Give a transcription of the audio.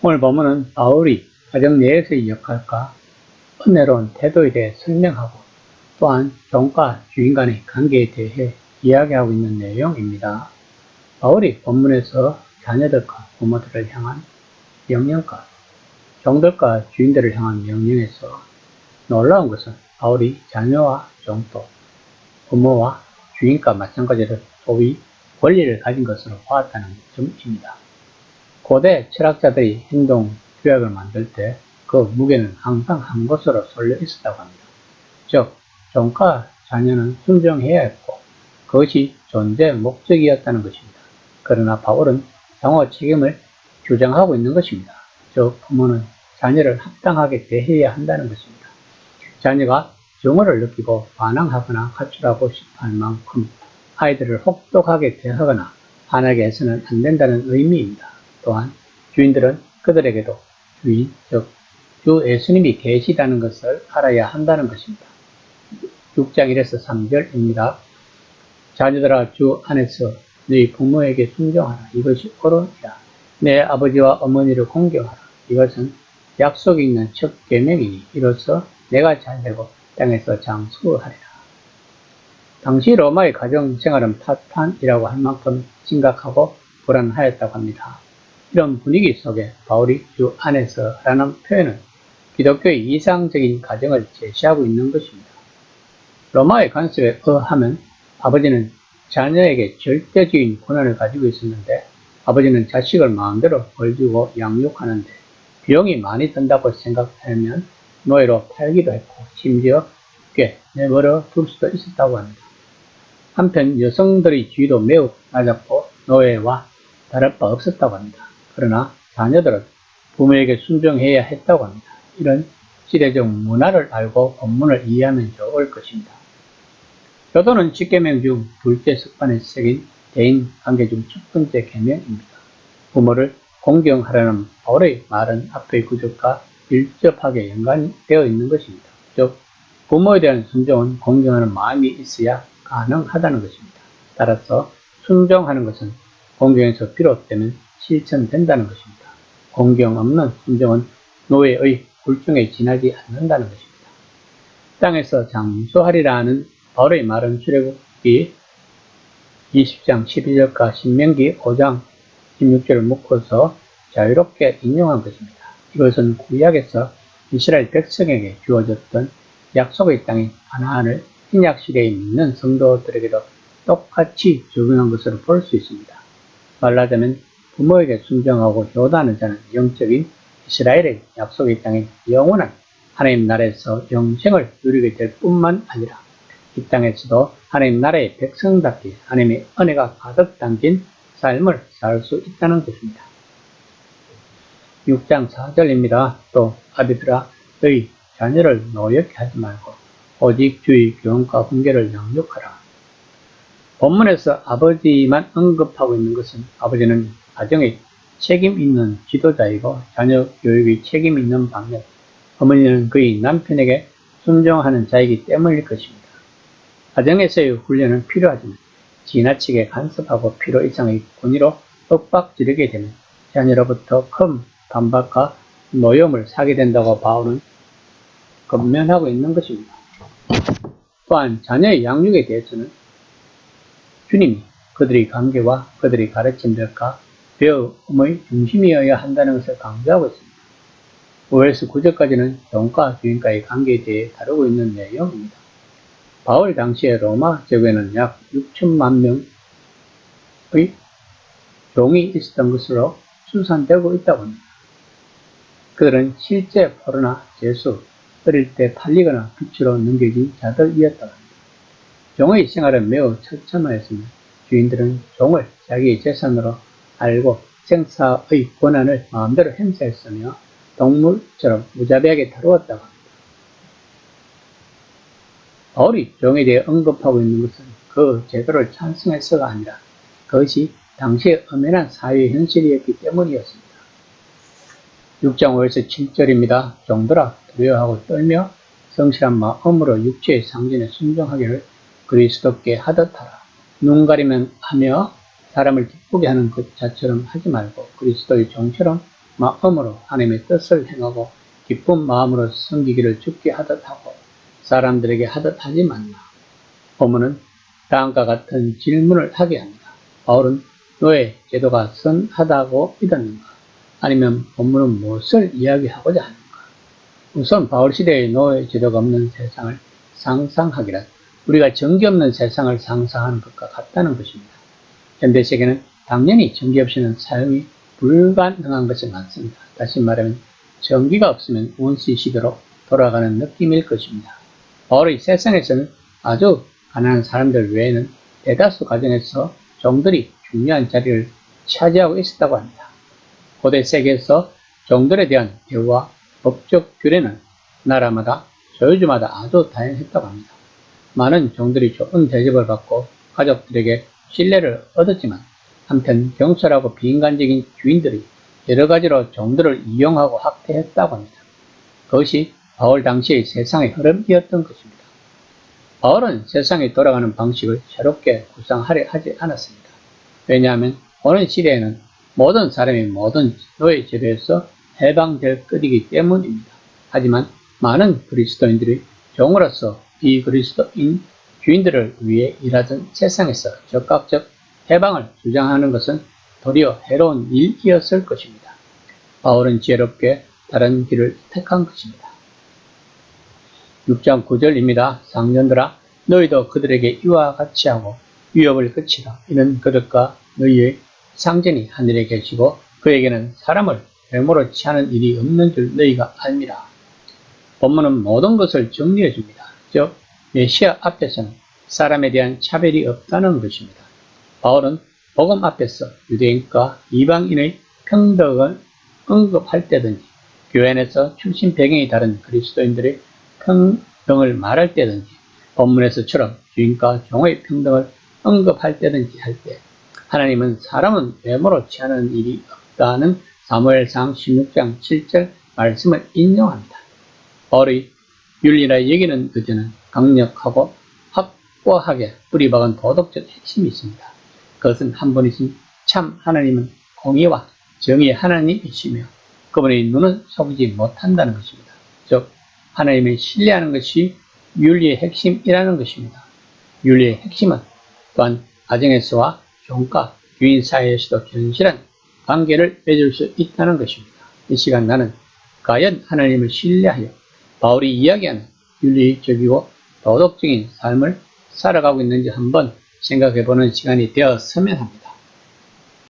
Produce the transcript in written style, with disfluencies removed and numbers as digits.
오늘 본문은 바울이 가정 내에서의 역할과 은혜로운 태도에 대해 설명하고 또한 종과 주인 간의 관계에 대해 이야기하고 있는 내용입니다. 바울이 본문에서 자녀들과 부모들을 향한 명령과 종들과 주인들을 향한 명령에서 놀라운 것은 바울이 자녀와 종도 부모와 주인과 마찬가지로 소위 권리를 가진 것으로 보았다는 점입니다. 고대 철학자들이 행동 규약을 만들 때 그 무게는 항상 한 곳으로 쏠려 있었다고 합니다. 즉, 종과 자녀는 순종해야 했고 그것이 존재의 목적이었다는 것입니다. 그러나 바울은 상호 책임을 주장하고 있는 것입니다. 즉, 부모는 자녀를 합당하게 대해야 한다는 것입니다. 자녀가 증오를 느끼고 반항하거나 가출하고 싶어할 만큼 아이들을 혹독하게 대하거나 화나게 해서는 안 된다는 의미입니다. 또한 주인들은 그들에게도 주인, 즉 주 예수님이 계시다는 것을 알아야 한다는 것입니다. 6장 1에서 3절입니다. 자녀들아, 주 안에서 너희 부모에게 순종하라. 이것이 옳으니라. 내 아버지와 어머니를 공경하라. 이것은 약속이 있는 첫 계명이니 이로써 내가 잘되고 땅에서 장수하리라. 당시 로마의 가정생활은 파탄이라고 할 만큼 심각하고 불안하였다고 합니다. 이런 분위기 속에 바울이 주 안에서 라는 표현은 기독교의 이상적인 가정을 제시하고 있는 것입니다. 로마의 관습에 의하면 아버지는 자녀에게 절대적인 권한을 가지고 있었는데 아버지는 자식을 마음대로 벌주고 양육하는데 비용이 많이 든다고 생각하면 노예로 팔기도 했고 심지어 꽤 내버려 둘 수도 있었다고 합니다. 한편 여성들의 지위도 매우 낮았고 노예와 다를 바 없었다고 합니다. 그러나 자녀들은 부모에게 순종해야 했다고 합니다. 이런 시대적 문화를 알고 본문을 이해하면 좋을 것입니다. 교도는 10계명 중 둘째 습관에 새긴 대인관계 중 첫 번째 계명입니다. 부모를 공경하라는 바울의 말은 앞의 구절과 밀접하게 연관되어 있는 것입니다. 즉, 부모에 대한 순종은 공경하는 마음이 있어야 가능하다는 것입니다. 따라서 순종하는 것은 공경에서 비롯되면 실천된다는 것입니다. 공경 없는 순종은 노예의 굴중에 지나지 않는다는 것입니다. 땅에서 장수하리라는 바울의 말은 출애굽기 20장 12절과 신명기 5장 16절을 묶어서 자유롭게 인용한 것입니다. 이것은 구약에서 이스라엘 백성에게 주어졌던 약속의 땅인 가나안을 신약시대에 믿는 성도들에게도 똑같이 적용한 것으로 볼 수 있습니다. 말하자면 부모에게 순종하고 효도하는 자는 영적인 이스라엘의 약속의 땅인 영원한 하나님 나라에서 영생을 누리게 될 뿐만 아니라 이 땅에서도 하나님 나라의 백성답게 하나님의 은혜가 가득 담긴 삶을 살 수 있다는 것입니다. 6장 4절입니다. 또 아비들아, 너희 자녀를 노엽게 하지 말고 오직 주의 교훈과 훈계를 양육하라. 본문에서 아버지만 언급하고 있는 것은 아버지는 가정의 책임 있는 지도자이고 자녀 교육의 책임 있는 반면 어머니는 그의 남편에게 순종하는 자이기 때문일 것입니다. 가정에서의 훈련은 필요하지만 지나치게 간섭하고 필요 이상의 권위로 윽박지르게 되면 자녀로부터 큰 반박과 노여움을 사게 된다고 바울은 권면하고 있는 것입니다. 또한 자녀의 양육에 대해서는 주님이 그들의 관계와 그들의 가르침들과 배움의 중심이어야 한다는 것을 강조하고 있습니다. 5에서 9절까지는 종과 주인과의 관계에 대해 다루고 있는 내용입니다. 바울 당시에 로마 제국에는 약 6천만 명의 종이 있었던 것으로 추산되고 있다고 합니다. 그들은 실제 포로나 죄수, 어릴 때 팔리거나 빛으로 넘겨진 자들이었다고 합니다. 종의 생활은 매우 처참하였으며 주인들은 종을 자기의 재산으로 알고 생사의 권한을 마음대로 행사했으며 동물처럼 무자비하게 다루었다고 합니다. 바울이 종에 대해 언급하고 있는 것은 그 제도를 찬성해서가 아니라 그것이 당시의 엄연한 사회 현실이었기 때문이었습니다. 6장 5에서 7절입니다. 종들아, 두려워하고 떨며 성실한 마음으로 육체의 상전에 순종하기를 그리스도께 하듯 하라. 눈 가리면 하며 사람을 기쁘게 하는 것 자처럼 하지 말고 그리스도의 종처럼 마음으로 하나님의 뜻을 행하고 기쁜 마음으로 섬기기를 죽게 하듯 하고 사람들에게 하듯 하지만 본문은 다음과 같은 질문을 하게 합니다. 바울은 노예 제도가 선하다고 믿었는가? 아니면 본문은 무엇을 이야기하고자 하는가? 우선 바울 시대의 노예 제도가 없는 세상을 상상하기란 우리가 정기 없는 세상을 상상하는 것과 같다는 것입니다. 현대 세계는 당연히 전기 없이는 사용이 불가능한 것이 많습니다. 다시 말하면 전기가 없으면 원시 시대로 돌아가는 느낌일 것입니다. 바울의 세상에서는 아주 가난한 사람들 외에는 대다수 가정에서 종들이 중요한 자리를 차지하고 있었다고 합니다. 고대 세계에서 종들에 대한 대우와 법적 규례는 나라마다 소유주마다 아주 다양했다고 합니다. 많은 종들이 좋은 대접을 받고 가족들에게 신뢰를 얻었지만 한편 경솔하고 비인간적인 주인들이 여러 가지로 종들을 이용하고 학대했다고 합니다. 그것이 바울 당시의 세상의 흐름이었던 것입니다. 바울은 세상이 돌아가는 방식을 새롭게 구상하려 하지 않았습니다. 왜냐하면 오는 시대에는 모든 사람이 모든 노예 제도에서 해방될 것이기 때문입니다. 하지만 많은 그리스도인들이 종으로서 비그리스도인 주인들을 위해 일하던 세상에서 적극적 해방을 주장하는 것은 도리어 해로운 일이었을 것입니다. 바울은 지혜롭게 다른 길을 택한 것입니다. 6장 9절입니다. 상년들아 너희도 그들에게 이와 같이 하고 위협을 그치라. 이는 그들과 너희의 상전이 하늘에 계시고 그에게는 사람을 외모로 취하는 일이 없는 줄 너희가 알미라. 본문은 모든 것을 정리해 줍니다. 즉 메시아 앞에서는 사람에 대한 차별이 없다는 것입니다. 바울은 복음 앞에서 유대인과 이방인의 평등을 언급할 때든지 교회 안에서 출신 배경이 다른 그리스도인들의 평등을 말할 때든지 본문에서처럼 주인과 종의 평등을 언급할 때든지 할 때 하나님은 사람은 외모로 취하는 일이 없다는 사무엘상 16장 7절 말씀을 인용합니다. 바울의 윤리라 여기는 의제는 강력하고 확고하게 뿌리박은 도덕적 핵심이 있습니다. 그것은 한 분이신 참 하나님은 공의와 정의의 하나님이시며 그분의 눈은 속이지 못한다는 것입니다. 즉 하나님을 신뢰하는 것이 윤리의 핵심이라는 것입니다. 윤리의 핵심은 또한 가정에서와 종과 주인 사이에서도 견실한 관계를 맺을 수 있다는 것입니다. 이 시간 나는 과연 하나님을 신뢰하여 바울이 이야기하는 윤리적이고 도덕적인 삶을 살아가고 있는지 한번 생각해보는 시간이 되었으면 합니다.